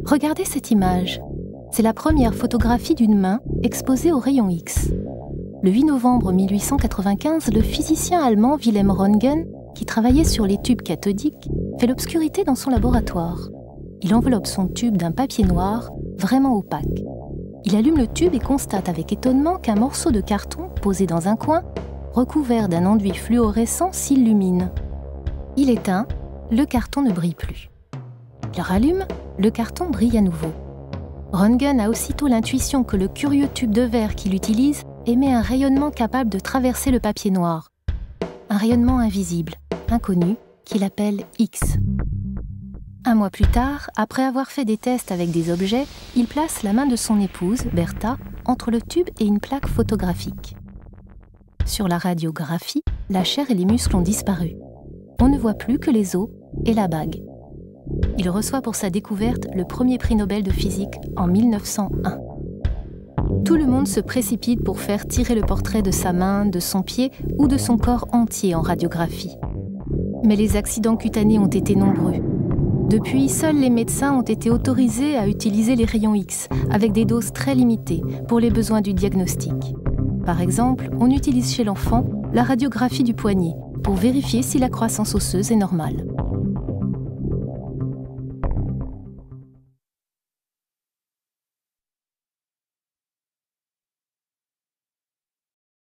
Regardez cette image. C'est la première photographie d'une main exposée aux rayons X. Le 8 novembre 1895, le physicien allemand Wilhelm Röntgen, qui travaillait sur les tubes cathodiques, fait l'obscurité dans son laboratoire. Il enveloppe son tube d'un papier noir, vraiment opaque. Il allume le tube et constate avec étonnement qu'un morceau de carton, posé dans un coin, recouvert d'un enduit fluorescent, s'illumine. Il éteint, le carton ne brille plus. Il rallume, le carton brille à nouveau. Röntgen a aussitôt l'intuition que le curieux tube de verre qu'il utilise émet un rayonnement capable de traverser le papier noir. Un rayonnement invisible, inconnu, qu'il appelle X. Un mois plus tard, après avoir fait des tests avec des objets, il place la main de son épouse, Bertha, entre le tube et une plaque photographique. Sur la radiographie, la chair et les muscles ont disparu. On ne voit plus que les os et la bague. Il reçoit pour sa découverte le premier prix Nobel de physique en 1901. Tout le monde se précipite pour faire tirer le portrait de sa main, de son pied ou de son corps entier en radiographie. Mais les accidents cutanés ont été nombreux. Depuis, seuls les médecins ont été autorisés à utiliser les rayons X avec des doses très limitées pour les besoins du diagnostic. Par exemple, on utilise chez l'enfant la radiographie du poignet pour vérifier si la croissance osseuse est normale.